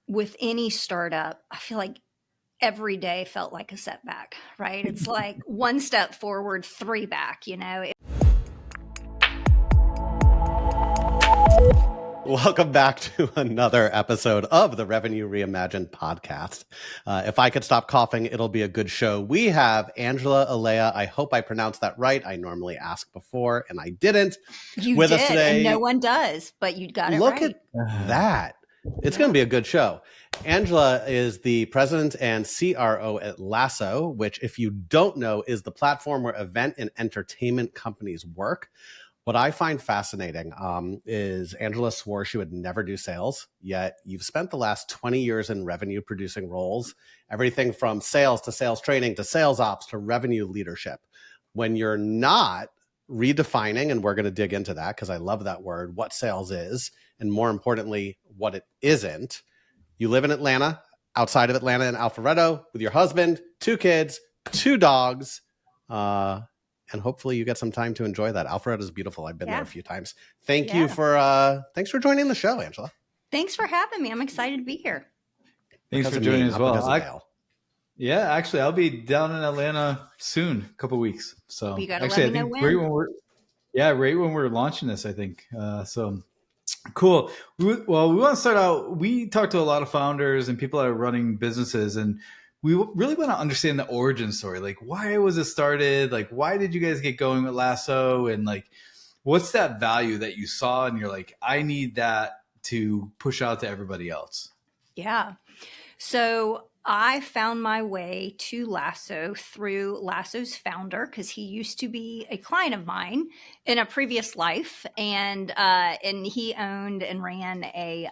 with any startup, I feel like every day felt like a setback, right? It's like one step forward, three back, Welcome back to another episode of the Revenue Reimagined podcast. If I could stop coughing, it'll be a good show. We have Angela Alea. I hope I pronounced that right. I normally ask before, and I didn't. You With did, us today, and no one does, but you got it look right. at that. It's going to be a good show. Angela is the president and CRO at LASSO, which, if you don't know, is the platform where event and entertainment companies work. What I find fascinating is Angela swore she would never do sales, yet you've spent the last 20 years in revenue producing roles, everything from sales to sales training to sales ops to revenue leadership. When you're not redefining, and we're going to dig into that because I love that word, what sales is, and more importantly, what it isn't. You live in Atlanta, outside of Atlanta in Alpharetta with your husband, 2 kids, 2 dogs, and hopefully you get some time to enjoy that. Alpharetta is beautiful. I've been there a few times. Thanks for joining the show, Angela. Thanks for having me. I'm excited to be here. Thanks for joining as well. Yeah, actually, I'll be down in Atlanta soon, a couple of weeks. So you gotta actually, let me know when. Right when we're launching this, I think. So cool. We want to start out. We talk to a lot of founders and people that are running businesses, and we really want to understand the origin story. Like, why was it started? Like, why did you guys get going with LASSO? And like, what's that value that you saw and you're like, I need that to push out to everybody else? Yeah. So I found my way to LASSO through LASSO's founder, because he used to be a client of mine in a previous life, and he owned and ran a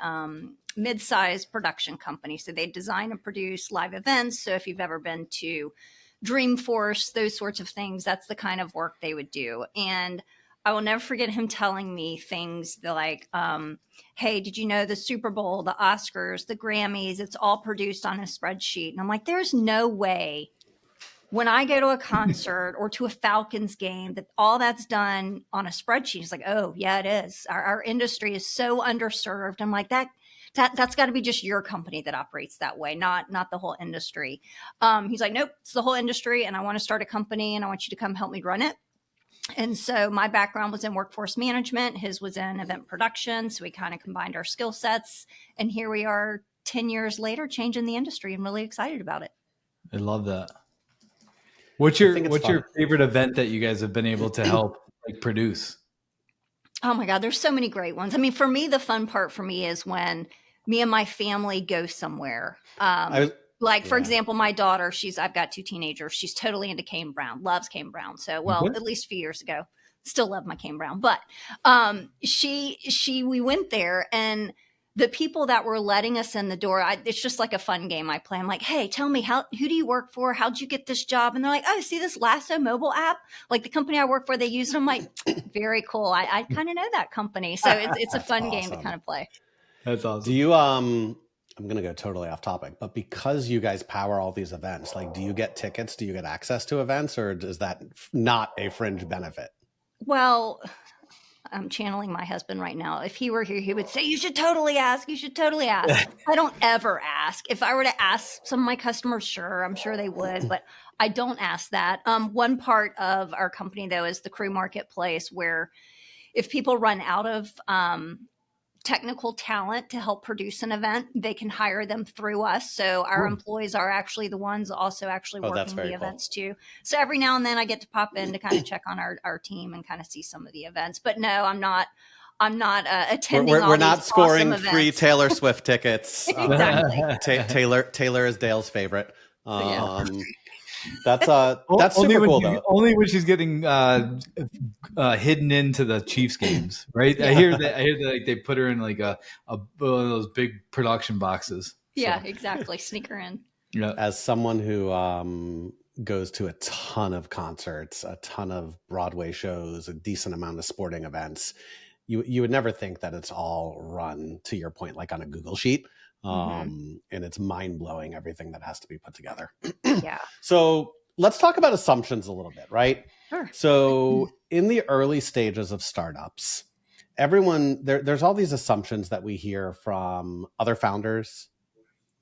mid-sized production company. So they design and produce live events. So if you've ever been to Dreamforce, those sorts of things, that's the kind of work they would do. And I will never forget him telling me things like, hey, did you know the Super Bowl, the Oscars, the Grammys, it's all produced on a spreadsheet. And I'm like, there's no way when I go to a concert or to a Falcons game that all that's done on a spreadsheet. He's like, oh, yeah, it is. Our industry is so underserved. I'm like, that's got to be just your company that operates that way, not the whole industry. He's like, nope, it's the whole industry. And I want to start a company and I want you to come help me run it. And so my background was in workforce management. His was in event production. So we kind of combined our skill sets. And here we are 10 years later, changing the industry. I'm really excited about it. I love that. What's your favorite event that you guys have been able to help produce? Oh my God, there's so many great ones. I mean, for me, the fun part for me is when me and my family go somewhere. For example, my daughter, I've got 2 teenagers. She's totally into Kane Brown, loves Kane Brown. So, at least a few years ago, still love my Kane Brown. But we went there, and the people that were letting us in the door, it's just like a fun game I play. I'm like, hey, tell me, who do you work for? How'd you get this job? And they're like, oh, see this LASSO mobile app? Like the company I work for, they use it. I'm like, very cool. I kind of know that company. So it's a fun game to kind of play. That's awesome. Do you, I'm going to go totally off topic, but because you guys power all these events, like, do you get tickets? Do you get access to events, or is that not a fringe benefit? Well, I'm channeling my husband right now. If he were here, he would say, you should totally ask. You should totally ask. I don't ever ask. If I were to ask some of my customers, sure, I'm sure they would, but I don't ask that. One part of our company, though, is the crew marketplace, where if people run out of technical talent to help produce an event, they can hire them through us. So our employees are actually the ones also actually working the events too. So every now and then I get to pop in to kind of check on our team and kind of see some of the events. But no, I'm not attending. We're not scoring awesome free Taylor Swift tickets. Exactly. Taylor is Dale's favorite. That's super cool though. Only when she's getting hidden into the Chiefs games, right? I hear that like they put her in like one of those big production boxes. Yeah, exactly. Sneak her in. Yeah. As someone who goes to a ton of concerts, a ton of Broadway shows, a decent amount of sporting events, you would never think that it's all run, to your point, like on a Google sheet. And it's mind-blowing, everything that has to be put together. Yeah. So let's talk about assumptions a little bit, right? Sure. So in the early stages of startups, there's all these assumptions that we hear from other founders,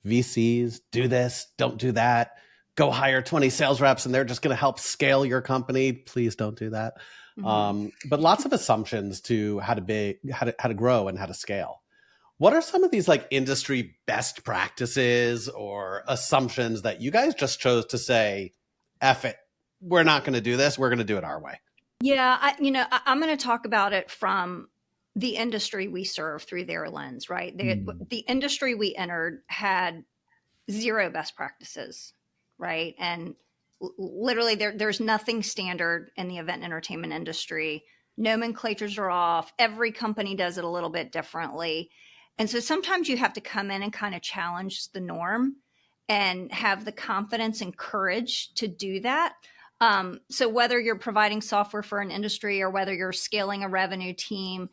VCs, do this, don't do that. Go hire 20 sales reps and they're just going to help scale your company. Please don't do that. But lots of assumptions to how to grow and how to scale. What are some of these like industry best practices or assumptions that you guys just chose to say, F it, we're not going to do this. We're going to do it our way? Yeah, I'm going to talk about it from the industry we serve through their lens, right? The industry we entered had zero best practices, right? And literally there's nothing standard in the event entertainment industry. Nomenclatures are off. Every company does it a little bit differently. And so sometimes you have to come in and kind of challenge the norm and have the confidence and courage to do that. So whether you're providing software for an industry or whether you're scaling a revenue team,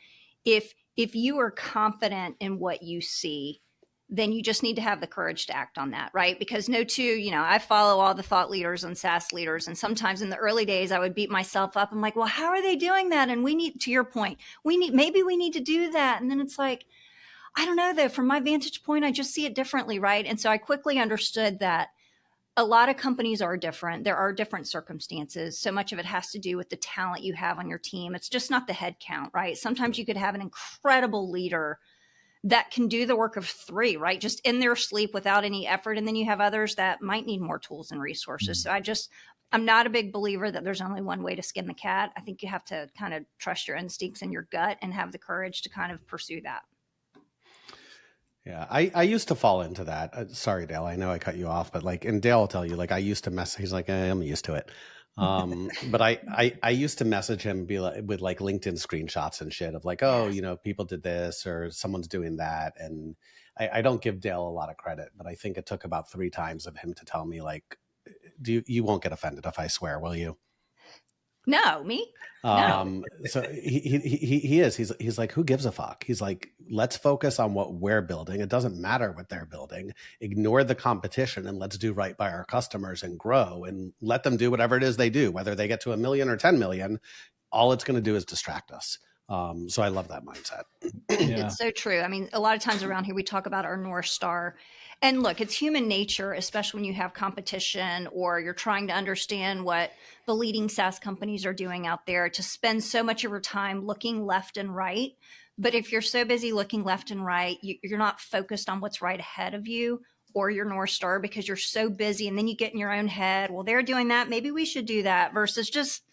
if you are confident in what you see, then you just need to have the courage to act on that, right? Because I follow all the thought leaders and SaaS leaders. And sometimes in the early days, I would beat myself up. I'm like, well, how are they doing that? And to your point, maybe we need to do that. And then it's like, I don't know though, from my vantage point, I just see it differently, right? And so I quickly understood that a lot of companies are different. There are different circumstances. So much of it has to do with the talent you have on your team. It's just not the head count, right? Sometimes you could have an incredible leader that can do the work of 3, right? Just in their sleep without any effort. And then you have others that might need more tools and resources. So I'm not a big believer that there's only one way to skin the cat. I think you have to kind of trust your instincts and your gut and have the courage to kind of pursue that. Yeah, I used to fall into that. Sorry, Dale, I know I cut you off, but and Dale will tell you, I used to he's like, I'm used to it. But I used to message him with LinkedIn screenshots and shit of people did this or someone's doing that. And I don't give Dale a lot of credit, but I think it took about 3 times of him to tell me you won't get offended if I swear, will you? No, me? No. So he's like, who gives a fuck? He's like, let's focus on what we're building. It doesn't matter what they're building. Ignore the competition and let's do right by our customers and grow and let them do whatever it is they do, whether they get to 1 million or 10 million. All it's going to do is distract us. So I love that mindset. Yeah. It's so true. I mean, a lot of times around here, we talk about our North Star. And look, it's human nature, especially when you have competition or you're trying to understand what the leading SaaS companies are doing out there, to spend so much of your time looking left and right. But if you're so busy looking left and right, you're not focused on what's right ahead of you or your North Star because you're so busy. And then you get in your own head, well, they're doing that. Maybe we should do that, versus just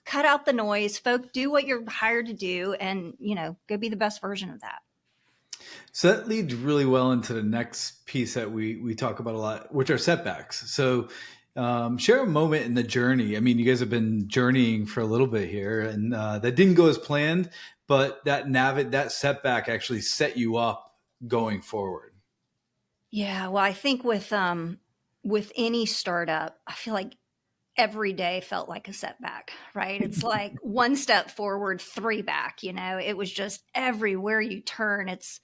cut out the noise, folk, do what you're hired to do and, go be the best version of that. So that leads really well into the next piece that we talk about a lot, which are setbacks. So share a moment in the journey. I mean, you guys have been journeying for a little bit here and that didn't go as planned, but that setback actually set you up going forward. Yeah. Well, I think with any startup, I feel like every day felt like a setback, right? It's like 1 step forward, 3 back, it was just everywhere you turn. It's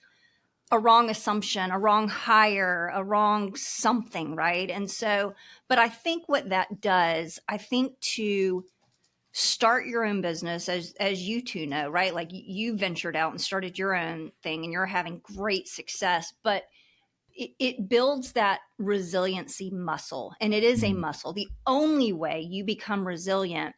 a wrong assumption, a wrong hire, a wrong something, right? And so, but I think what that does, I think to start your own business, as you two know, right? Like you ventured out and started your own thing and you're having great success, but it builds that resiliency muscle. And it is a muscle. The only way you become resilient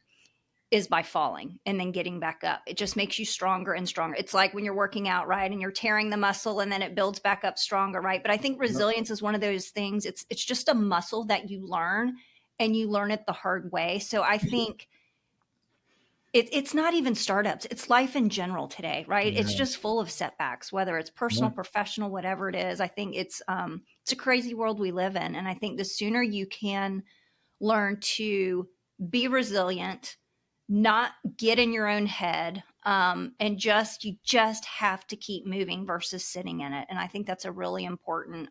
is by falling and then getting back up. It just makes you stronger and stronger. It's like when you're working out, right? And you're tearing the muscle and then it builds back up stronger, right? But I think resilience is one of those things. It's just a muscle that you learn and you learn it the hard way. So I think it's not even startups. It's life in general today, right? Yeah. It's just full of setbacks, whether it's personal, professional, whatever it is. I think it's a crazy world we live in. And I think the sooner you can learn to be resilient, not get in your own head, and you just have to keep moving versus sitting in it. And I think that's a really important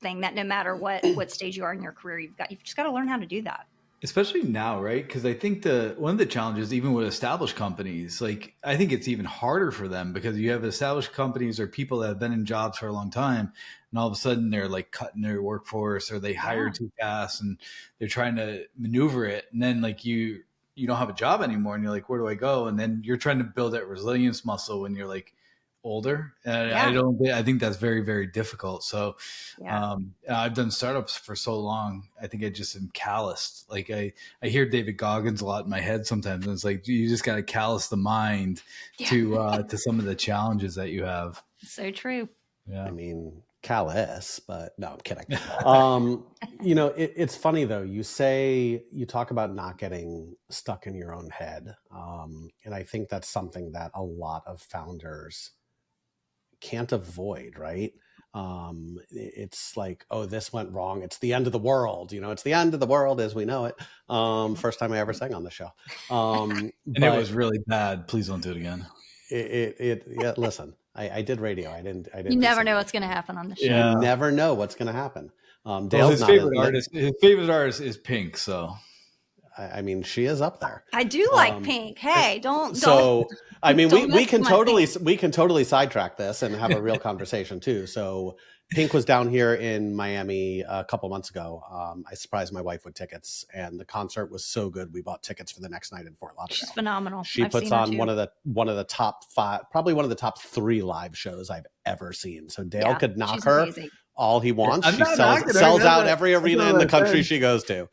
thing, that no matter what stage you are in your career, you've just got to learn how to do that. Especially now, right? Because I think one of the challenges, even with established companies, I think it's even harder for them because you have established companies or people that have been in jobs for a long time, and all of a sudden they're cutting their workforce or they hire too fast and they're trying to maneuver it, and then you don't have a job anymore, and you're like, where do I go? And then you're trying to build that resilience muscle, and you're like, older, and Yeah. I think that's very, very difficult. So, Yeah. I've done startups for so long. I think I just am calloused. Like I hear David Goggins a lot in my head sometimes, and it's like you just got to callous the mind Yeah. to some of the challenges that you have. So true. Yeah. I mean, callous, but no, I'm kidding. It's funny though. You talk about not getting stuck in your own head. And I think that's something that a lot of founders can't avoid, right? It's like, oh, this went wrong. It's the end of the world. It's the end of the world as we know it. First time I ever sang on the show. And it was really bad. Please don't do it again. Yeah, listen, I did radio. I didn't. You never know what's going to happen on the show. Yeah. You never know what's going to happen. Well, Dale's his not favorite artist. His favorite artist is Pink. So, I mean, she is up there. I do like Pink. Hey, don't. So, I mean, don't we can totally Pink. we can totally sidetrack this and have a real conversation too. So, Pink was down here in Miami a couple months ago. I surprised my wife with tickets, and the concert was so good. We bought tickets for the next night in Fort Lauderdale. She's phenomenal. She puts on one of the top 5, probably one of the top 3 live shows I've ever seen. So Dale could knock her amazing. all he wants. She sells out every arena in the country she goes to.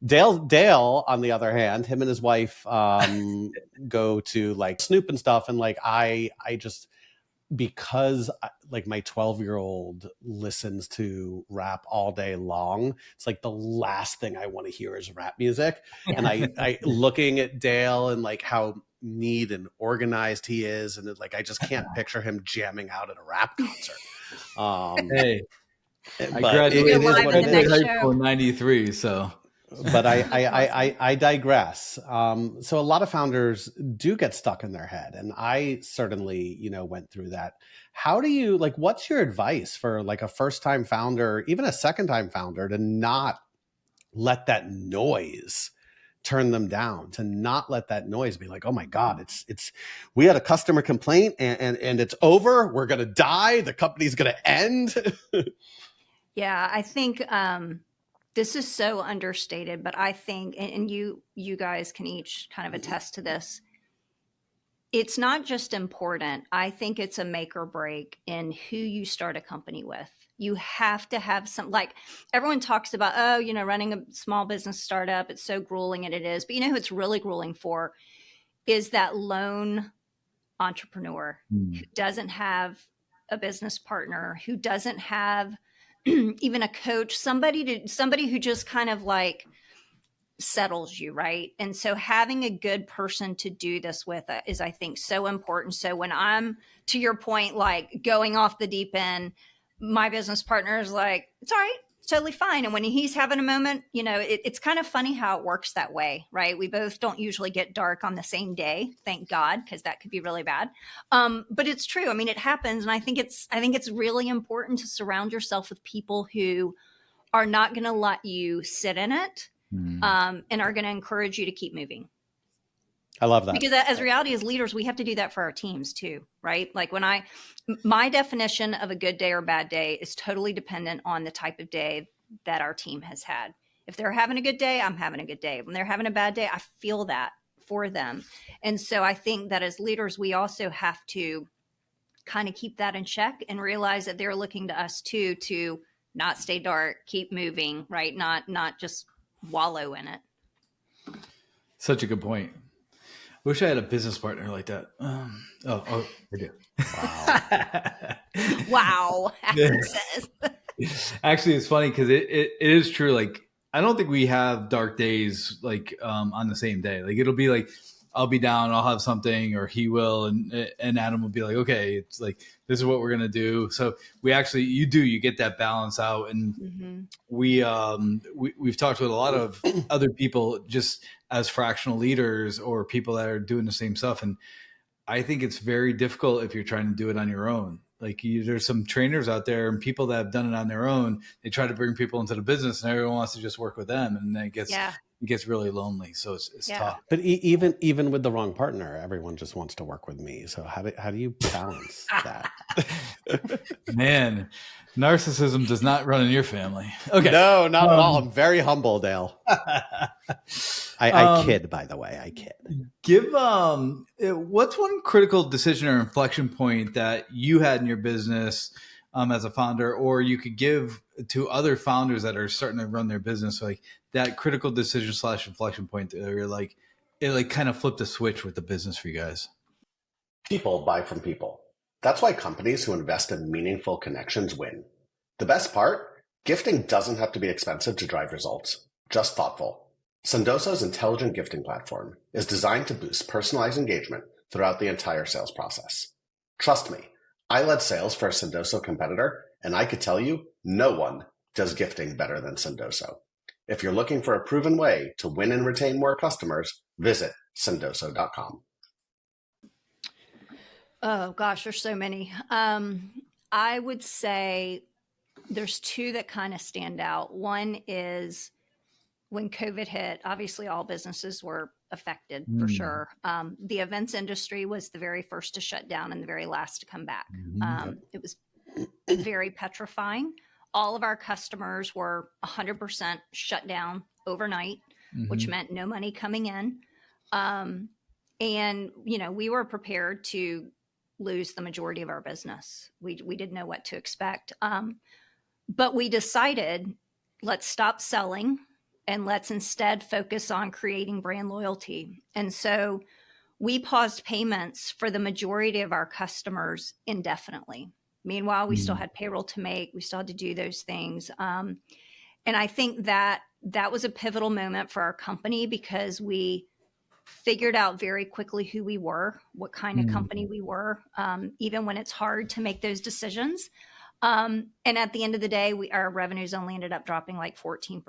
Dale, on the other hand, him and his wife go to like Snoop and stuff, and like I just, because like my 12-year-old listens to rap all day long, it's like the last thing I want to hear is rap music. Yeah. And I looking at Dale and like how neat and organized he is, and like I just can't picture him jamming out at a rap concert. Hey, I graduated high school in '93, so. But I digress. So a lot of founders do get stuck in their head, and I certainly, went through that. How do you, like, what's your advice for like a first-time founder, even a second-time founder, to not let that noise turn them down, to not let that noise be like, oh my God, we had a customer complaint and it's over. We're going to die. The company's going to end. Yeah, I think this is so understated, but I think, and you guys can each kind of attest to this, it's not just important. I think it's a make or break in who you start a company with. You have to have some, like everyone talks about, running a small business startup, it's so grueling, and it is. But who it's really grueling for is that lone entrepreneur who doesn't have a business partner, who doesn't have even a coach, somebody who just kind of like settles you, right? And so having a good person to do this with is, I think, so important. So when I'm, to your point, like going off the deep end, my business partner is like, it's all right, it's totally fine. And when he's having a moment, it's kind of funny how it works that way, right? We both don't usually get dark on the same day, thank God, because that could be really bad. But it's true. I mean, it happens. And I think it's really important to surround yourself with people who are not going to let you sit in it, and are going to encourage you to keep moving. I love that. Because as reality as leaders, we have to do that for our teams too, right? Like my definition of a good day or bad day is totally dependent on the type of day that our team has had. If they're having a good day, I'm having a good day. When they're having a bad day, I feel that for them. And so I think that as leaders, we also have to kind of keep that in check and realize that they're looking to us too, to not stay dark, keep moving, right? Not just wallow in it. Such a good point. Wish I had a business partner like that. I do. Wow. Actually, it's funny because it is true. Like, I don't think we have dark days like on the same day. Like, it'll be like I'll be down, I'll have something, or he will, and Adam will be like, okay, it's like this is what we're gonna do. So you get that balance out, and we've talked with a lot of other people just as fractional leaders or people that are doing the same stuff, and I think it's very difficult if you're trying to do it on your own. Like there's some trainers out there and people that have done it on their own. They try to bring people into the business, and everyone wants to just work with them, and then it gets really lonely. So it's tough. But even with the wrong partner, everyone just wants to work with me. So how do you balance that? Man, Narcissism does not run in your family. Okay. No, not at all. I'm very humble, Dale. I kid, by the way. I kid. Give what's one critical decision or inflection point that you had in your business as a founder, or you could give to other founders that are starting to run their business, like that critical decision / inflection point that you're like, it like kind of flipped a switch with the business for you guys? People buy from people. That's why companies who invest in meaningful connections win. The best part? Gifting doesn't have to be expensive to drive results, just thoughtful. Sendoso's intelligent gifting platform is designed to boost personalized engagement throughout the entire sales process. Trust me, I led sales for a Sendoso competitor, and I could tell you, no one does gifting better than Sendoso. If you're looking for a proven way to win and retain more customers, visit sendoso.com. Oh gosh, there's so many. I would say there's two that kind of stand out. One is when COVID hit, obviously all businesses were affected for sure. The events industry was the very first to shut down and the very last to come back. It was very petrifying. All of our customers were 100% shut down overnight, which meant no money coming in. And, you know, we were prepared to lose the majority of our business. We didn't know what to expect. But we decided, let's stop selling and let's instead focus on creating brand loyalty. And so we paused payments for the majority of our customers indefinitely. Meanwhile, we still had payroll to make. We still had to do those things. And I think that was a pivotal moment for our company because we figured out very quickly who we were, what kind of company we were, even when it's hard to make those decisions. And at the end of the day, our revenues only ended up dropping like 14%.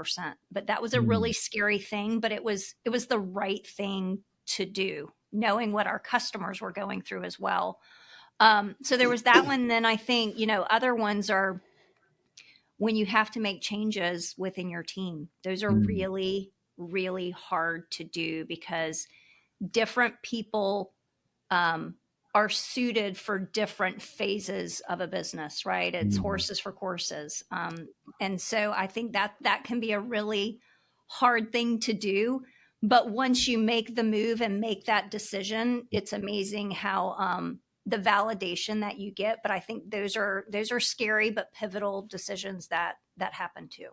But that was a really scary thing, but it was the right thing to do, knowing what our customers were going through as well. So there was that one. Then I think, you know, other ones are when you have to make changes within your team. Those are really, really hard to do because different people are suited for different phases of a business, right? It's horses for courses. And so I think that can be a really hard thing to do. But once you make the move and make that decision, it's amazing how the validation that you get. But I think those are scary but pivotal decisions that happen too.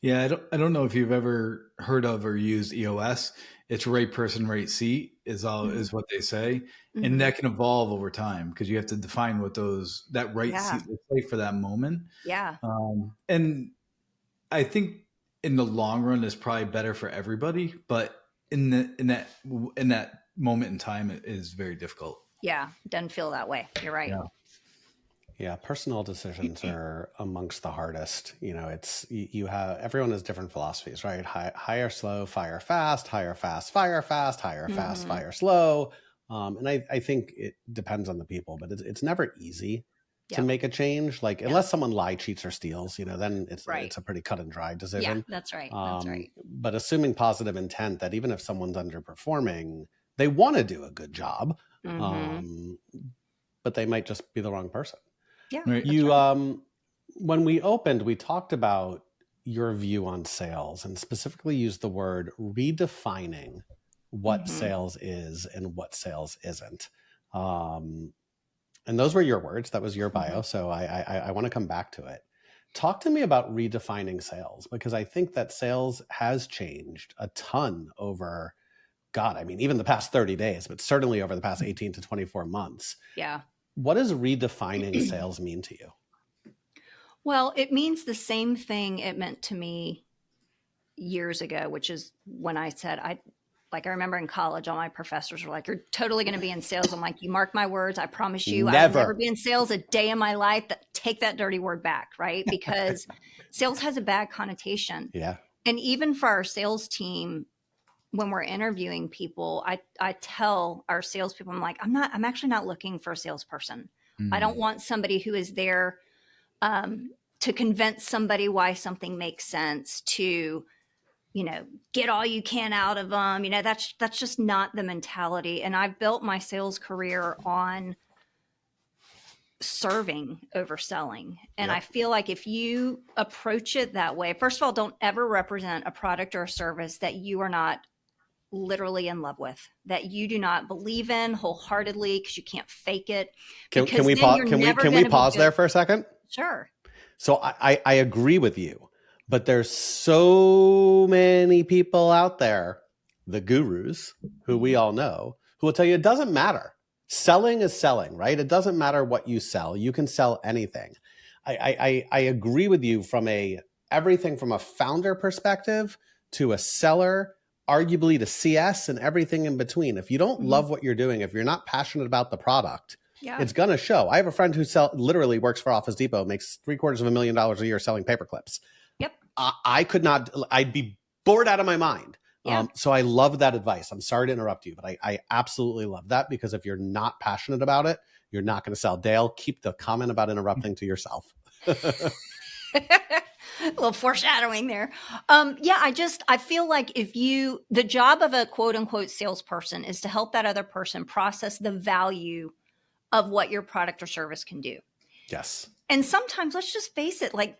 Yeah, I don't know if you've ever heard of or used EOS. It's right person, right seat is what they say, and that can evolve over time because you have to define what that right seat looks like for that moment. Yeah, and I think in the long run is probably better for everybody, but in that moment in time, it is very difficult. Yeah, doesn't feel that way. You're right. Yeah, personal decisions are amongst the hardest. You know, everyone has different philosophies, right? Hire slow, fire fast, hire fast, fire fast, hire fast, fire slow. And I think it depends on the people, but it's never easy to make a change. Like unless someone lies, cheats, or steals, you know, then it's a pretty cut and dry decision. Yeah, that's right. That's right. But assuming positive intent that even if someone's underperforming, they want to do a good job, but they might just be the wrong person. Yeah. Right. When we opened, we talked about your view on sales and specifically used the word redefining what sales is and what sales isn't. And those were your words. That was your bio. So I want to come back to it. Talk to me about redefining sales, because I think that sales has changed a ton over, God, I mean, even the past 30 days, but certainly over the past 18 to 24 months. Yeah. What does redefining sales mean to you? Well, it means the same thing it meant to me years ago, which is when I said, I remember in college, all my professors were like, you're totally going to be in sales. I'm like, you mark my words. I promise you, I'll never be in sales a day in my life. Take that dirty word back, right? Because sales has a bad connotation. Yeah. And even for our sales team, when we're interviewing people, I tell our salespeople, I'm actually not looking for a salesperson. I don't want somebody who is there to convince somebody why something makes sense, to, you know, get all you can out of them. You know, that's just not the mentality. And I've built my sales career on serving over selling. And Yep. I feel like if you approach it that way, first of all, don't ever represent a product or a service that you are not literally in love with, that you do not believe in wholeheartedly, because you can't fake it. Can Because we then pause? you're Can never we going to be pause good. there for a second? Sure. So I agree with you, but there's so many people out there, the gurus who we all know, who will tell you it doesn't matter. Selling is selling, right? It doesn't matter what you sell. You can sell anything. I agree with you from everything from a founder perspective to a seller, arguably to CS and everything in between. If you don't love what you're doing, if you're not passionate about the product, it's going to show. I have a friend who literally works for Office Depot, makes $750,000 a year selling paper clips. Yep. I could not, I'd be bored out of my mind. Yeah. So I love that advice. I'm sorry to interrupt you, but I absolutely love that, because if you're not passionate about it, you're not going to sell. Dale, keep the comment about interrupting to yourself. A little foreshadowing there. I feel like the job of a quote unquote salesperson is to help that other person process the value of what your product or service can do. Yes. And sometimes, let's just face it, like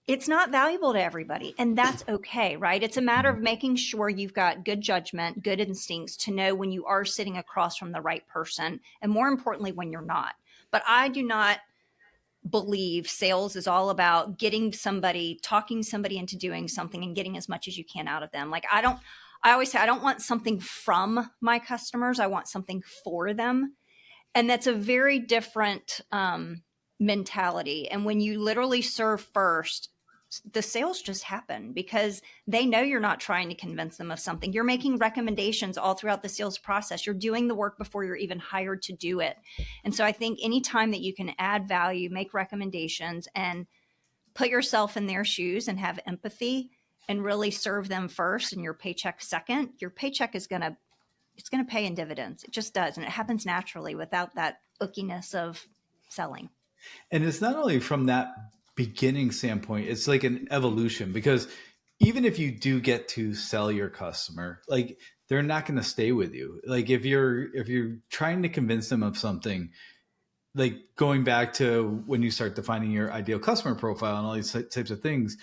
it's not valuable to everybody, and that's okay, right? It's a matter of making sure you've got good judgment, good instincts to know when you are sitting across from the right person, and more importantly, when you're not. But I do not believe sales is all about talking somebody into doing something and getting as much as you can out of them. Like I always say, I don't want something from my customers. I want something for them. And that's a very different mentality. And when you literally serve first, the sales just happen because they know you're not trying to convince them of something. You're making recommendations all throughout the sales process. You're doing the work before you're even hired to do it. And so I think anytime that you can add value, make recommendations, and put yourself in their shoes and have empathy and really serve them first and your paycheck second, your paycheck is going to pay in dividends. It just does. And it happens naturally without that ookiness of selling. And it's not only from that beginning standpoint, it's like an evolution, because even if you do get to sell your customer, like they're not going to stay with you. Like if you're trying to convince them of something, like going back to when you start defining your ideal customer profile and all these types of things,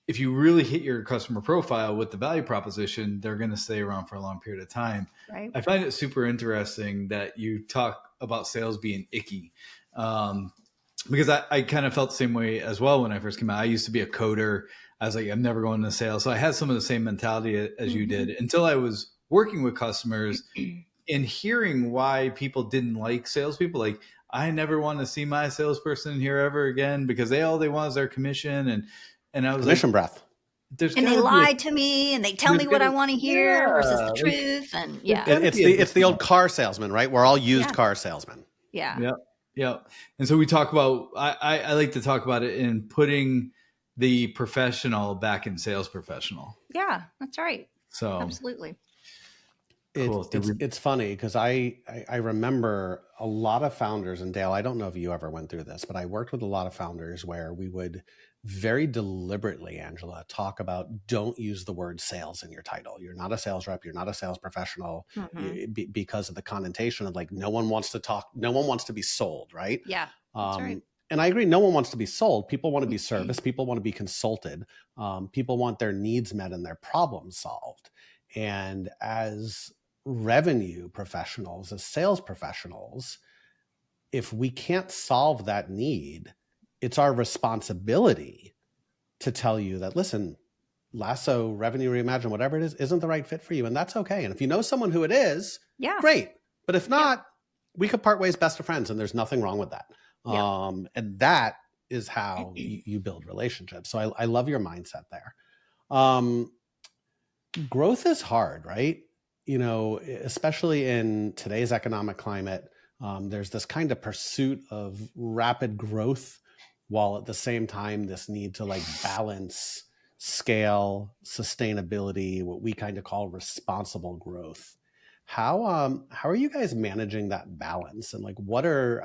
if you really hit your customer profile with the value proposition, they're going to stay around for a long period of time. Right. I find it super interesting that you talk about sales being icky. Because I kind of felt the same way as well when I first came out. I used to be a coder. I was like, I'm never going into sales. So I had some of the same mentality as you did until I was working with customers and hearing why people didn't like salespeople. Like, I never want to see my salesperson here ever again because all they want is their commission. And I was Commission like, breath. And they lie to me and they tell me what I want to hear versus the truth. And It's the old car salesman, right? We're all used car salesmen. Yeah. Yep. Yep. And so we talk about, I like to talk about it in putting the professional back in sales professional. Yeah, that's right. So absolutely. Cool. It's funny because I remember a lot of founders, and Dale, I don't know if you ever went through this, but I worked with a lot of founders where we would very deliberately, Angela, talk about don't use the word sales in your title. You're not a sales rep. You're not a sales professional because of the connotation of like, no one wants to talk. No one wants to be sold. Right. Yeah. That's right. And I agree. No one wants to be sold. People want to be serviced. People want to be consulted. People want their needs met and their problems solved. And as revenue professionals, as sales professionals, if we can't solve that need, it's our responsibility to tell you that, listen, Lasso, Revenue Reimagined, whatever it is, isn't the right fit for you. And that's okay. And if you know someone who it is, great. But if not, we could part ways best of friends, and there's nothing wrong with that. And that is how you build relationships. So I love your mindset there. Growth is hard, right? You know, especially in today's economic climate, there's this kind of pursuit of rapid growth, while at the same time, this need to like balance scale, sustainability, what we kind of call responsible growth. How are you guys managing that balance? And like,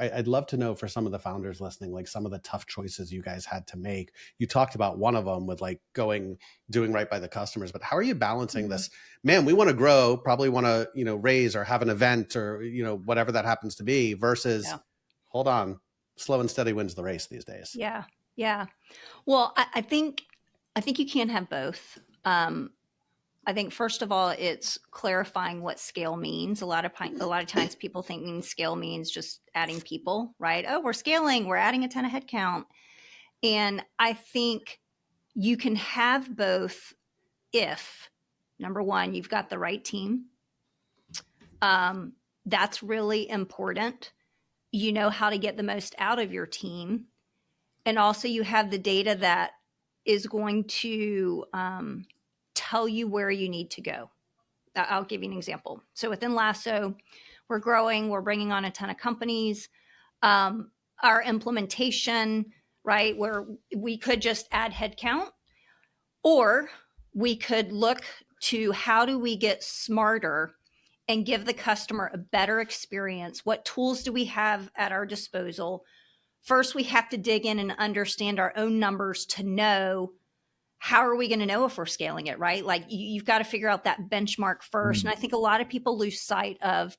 I'd love to know for some of the founders listening, like some of the tough choices you guys had to make. You talked about one of them with like doing right by the customers, but how are you balancing this? Man, we want to grow, probably want to, raise or have an event or, whatever that happens to be versus, hold on, slow and steady wins the race these days. Yeah. Yeah. Well, I think you can have both. I think first of all, it's clarifying what scale means. A lot of times people think scale means just adding people, right? Oh, we're scaling, we're adding a ton of headcount. And I think you can have both if, number one, you've got the right team. That's really important. You know how to get the most out of your team. And also you have the data that is going to tell you where you need to go. I'll give you an example. So within Lasso, we're growing, we're bringing on a ton of companies. Our implementation, right, where we could just add headcount, or we could look to how do we get smarter and give the customer a better experience? What tools do we have at our disposal? First, we have to dig in and understand our own numbers to know how are we going to know if we're scaling it, right? Like you've got to figure out that benchmark first. And I think a lot of people lose sight of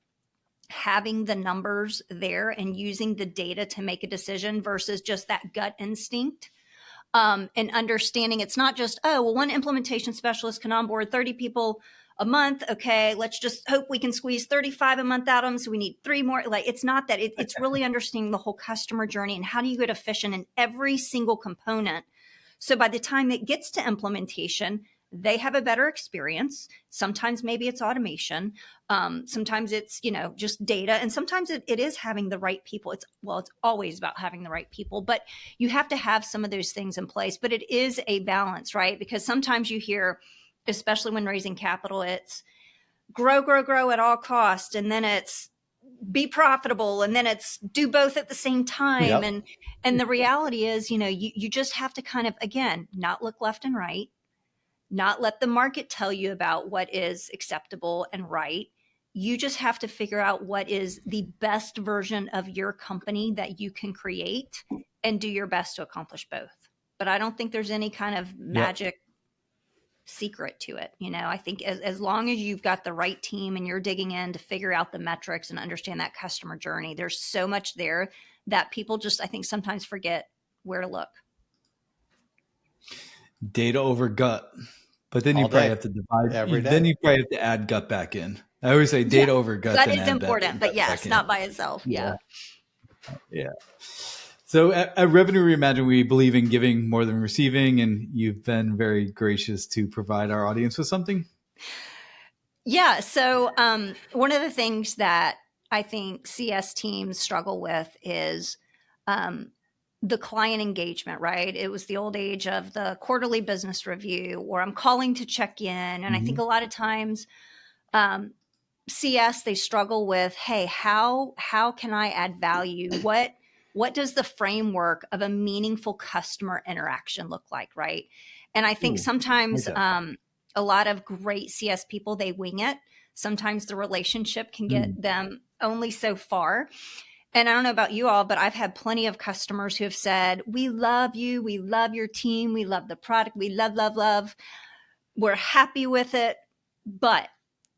having the numbers there and using the data to make a decision versus just that gut instinct. And understanding it's not just, oh, well, one implementation specialist can onboard 30 people a month. Okay, let's just hope we can squeeze 35 a month out of them. So we need 3 more. Like, it's not that. It's really understanding the whole customer journey and how do you get efficient in every single component. So by the time it gets to implementation, they have a better experience. Sometimes maybe it's automation. Sometimes it's, just data. And sometimes it is having the right people. It's always about having the right people, but you have to have some of those things in place. But it is a balance, right? Because sometimes you hear, especially when raising capital, it's grow at all costs. And then it's be profitable. And then it's do both at the same time. Yep. And the reality is, you just have to kind of, again, not look left and right. Not let the market tell you about what is acceptable and right. You just have to figure out what is the best version of your company that you can create and do your best to accomplish both. But I don't think there's any kind of magic secret to it. I think as long as you've got the right team and you're digging in to figure out the metrics and understand that customer journey, there's so much there that people just, I think, sometimes forget where to look. Data over gut. But then you probably have to divide every day. Then you probably have to add gut back in. I always say data over gut. Gut is important, but yes, not by itself. Yeah. So at Revenue Reimagined, we believe in giving more than receiving, and you've been very gracious to provide our audience with something. Yeah. So one of the things that I think CS teams struggle with is the client engagement, right? It was the old age of the quarterly business review, or I'm calling to check in. And I think a lot of times CS, they struggle with, hey, how can I add value? What does the framework of a meaningful customer interaction look like, right? And I think sometimes a lot of great CS people, they wing it. Sometimes the relationship can get them only so far. And I don't know about you all, but I've had plenty of customers who have said, we love you. We love your team. We love the product. We love. We're happy with it. But,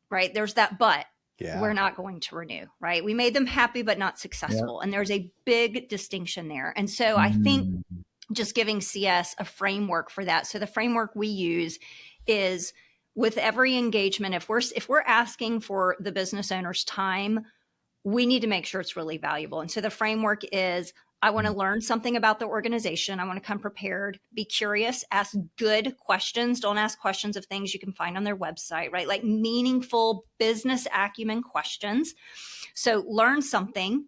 right, there's that but. Yeah. We're not going to renew, right? We made them happy, but not successful. Yep. And there's a big distinction there. And so I think just giving CS a framework for that. So the framework we use is with every engagement, if we're asking for the business owner's time, we need to make sure it's really valuable. And so the framework is, I want to learn something about the organization. I want to come prepared, be curious, ask good questions. Don't ask questions of things you can find on their website, right? Like meaningful business acumen questions. So learn something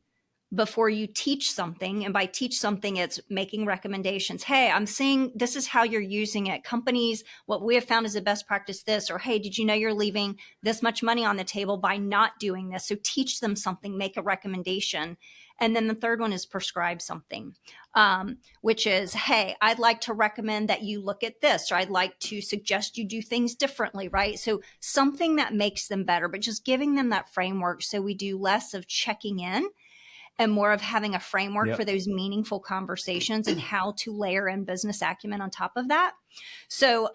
before you teach something. And by teach something, it's making recommendations. Hey, I'm seeing this is how you're using it. Companies, what we have found is a best practice this, or hey, did you know you're leaving this much money on the table by not doing this? So teach them something, make a recommendation. And then the third one is prescribe something, which is, hey, I'd like to recommend that you look at this, or I'd like to suggest you do things differently, right? So something that makes them better, but just giving them that framework so we do less of checking in and more of having a framework for those meaningful conversations and how to layer in business acumen on top of that. So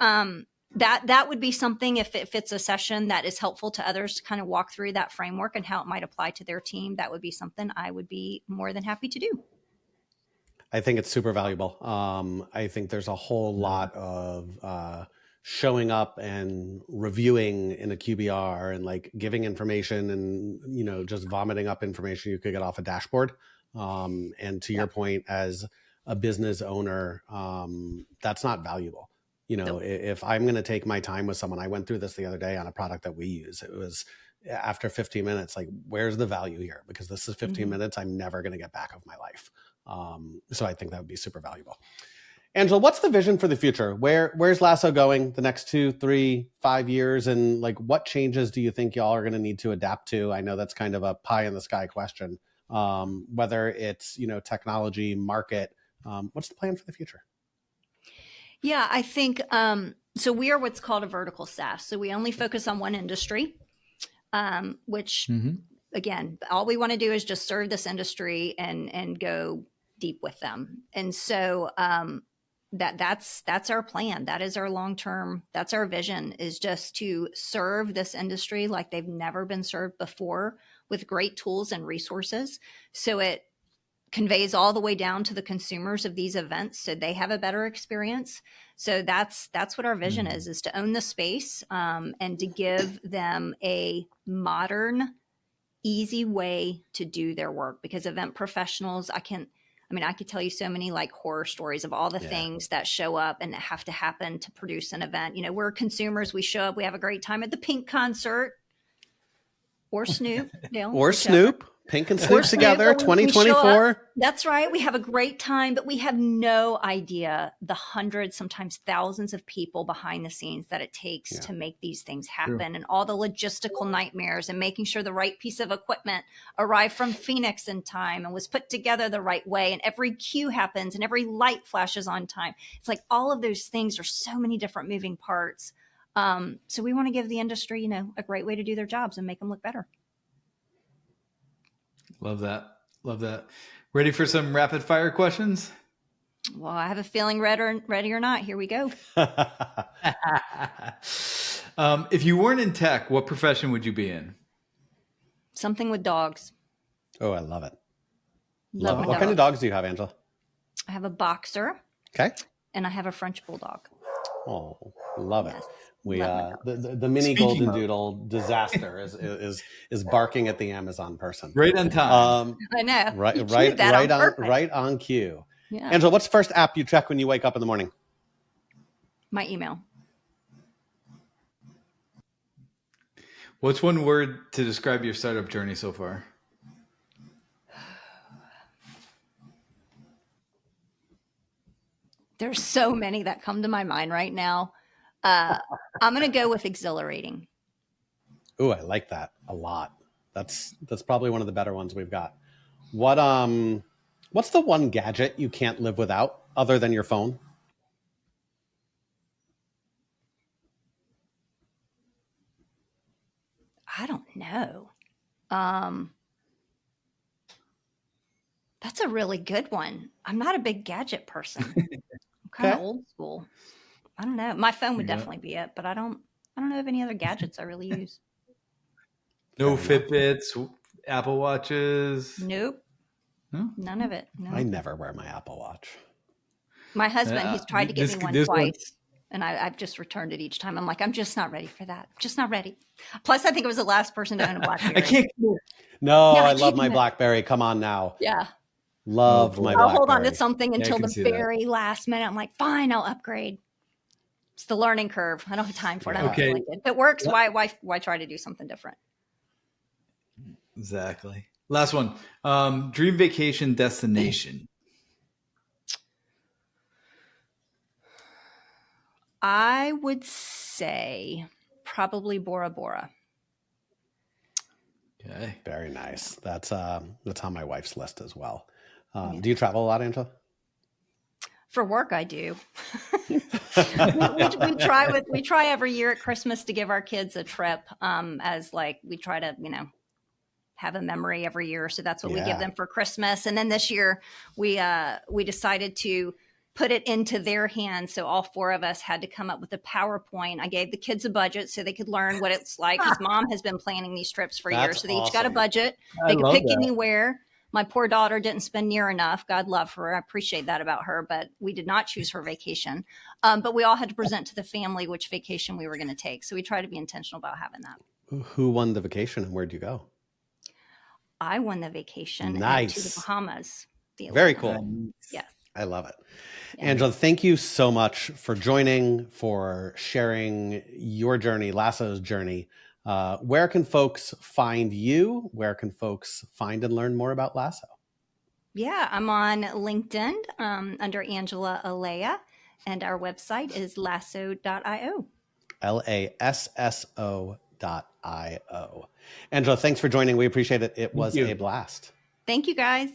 that would be something, if it's a session that is helpful to others to kind of walk through that framework and how it might apply to their team, that would be something I would be more than happy to do. I think it's super valuable. I think there's a whole lot of showing up and reviewing in a QBR and like giving information and, you know, just vomiting up information you could get off a dashboard. And to your point, as a business owner, that's not valuable. You know, if I'm going to take my time with someone, I went through this the other day on a product that we use. It was after 15 minutes, like, where's the value here? Because this is 15 minutes I'm never going to get back of my life. So I think that would be super valuable. Angela, what's the vision for the future? Where's Lasso going the next 2, 3, 5 years? And like, what changes do you think y'all are going to need to adapt to? I know that's kind of a pie in the sky question. Whether it's, you know, technology, market, what's the plan for the future? Yeah, I think, so we are what's called a vertical SaaS. So we only focus on one industry, which again, all we want to do is just serve this industry and go deep with them. And so that's our plan. That is our long-term, that's our vision, is just to serve this industry like they've never been served before, with great tools and resources. So it conveys all the way down to the consumers of these events so they have a better experience. So that's what our vision is to own the space, and to give them a modern, easy way to do their work. Because event professionals, I could tell you so many like horror stories of all the things that show up and have to happen to produce an event. You know, we're consumers, we show up, we have a great time at the Pink concert, or Snoop, Dale, or Snoop. Pink and Snoop together, Snoop, 2024. That's right. We have a great time, but we have no idea the hundreds, sometimes thousands of people behind the scenes that it takes to make these things happen, and all the logistical nightmares and making sure the right piece of equipment arrived from Phoenix in time and was put together the right way, and every cue happens and every light flashes on time. It's like all of those things are so many different moving parts. So we want to give the industry, you know, a great way to do their jobs and make them look better. Love that. Love that. Ready for some rapid fire questions? Well, I have a feeling ready or not. Here we go. If you weren't in tech, what profession would you be in? Something with dogs. Oh, I love it. Love What kind of dogs do you have, Angela? I have a boxer. Okay. And I have a French bulldog. Oh, love it. Yes. We the mini golden doodle disaster is barking at the Amazon person. Right on time. I know. Right on cue. Yeah. Angela, what's the first app you check when you wake up in the morning? My email. What's one word to describe your startup journey so far? There's so many that come to my mind right now. I'm going to go with exhilarating. Ooh, I like that a lot. That's probably one of the better ones we've got. What's the one gadget you can't live without other than your phone? I don't know. That's a really good one. I'm not a big gadget person. I'm kind of old school. I don't know. My phone would definitely be it, but I don't know of any other gadgets I really use. No Fitbits, Apple Watches. Nope. No? None of it. No. I never wear my Apple Watch. My husband, he's tried to get me one twice, and I've just returned it each time. I'm like, I'm just not ready for that. Just not ready. Plus, I think it was the last person to own a BlackBerry. I can't. No, I love my BlackBerry. Come on now. Yeah. Loved my BlackBerry. I'll hold on to something until the very last minute. I'm like, fine, I'll upgrade. It's the learning curve. I don't have time for it. I don't feel like it. If it works, why try to do something different? Exactly. Last one. Dream vacation destination. I would say probably Bora Bora. Okay. Very nice. That's on my wife's list as well. Do you travel a lot, Angela? For work, I do. we try every year at Christmas to give our kids a trip, as like we try to, have a memory every year. So that's what we give them for Christmas. And then this year we decided to put it into their hands. So all 4 of us had to come up with a PowerPoint. I gave the kids a budget so they could learn what it's like, because Mom has been planning these trips for years. So they each got a budget. They could pick anywhere. My poor daughter didn't spend near enough. God love her. I appreciate that about her, but we did not choose her vacation. But we all had to present to the family which vacation we were going to take. So we try to be intentional about having that. Who won the vacation and where'd you go? I won the vacation to the Nice. Bahamas. Very cool. Yes. I love it. Yeah. Angela, thank you so much for joining, for sharing your journey, Lasso's journey. Where can folks find you? Where can folks find and learn more about Lasso? Yeah, I'm on LinkedIn under Angela Alea, and our website is lasso.io. LASSO.io. Angela, thanks for joining. We appreciate it. It was a blast. Thank you, guys.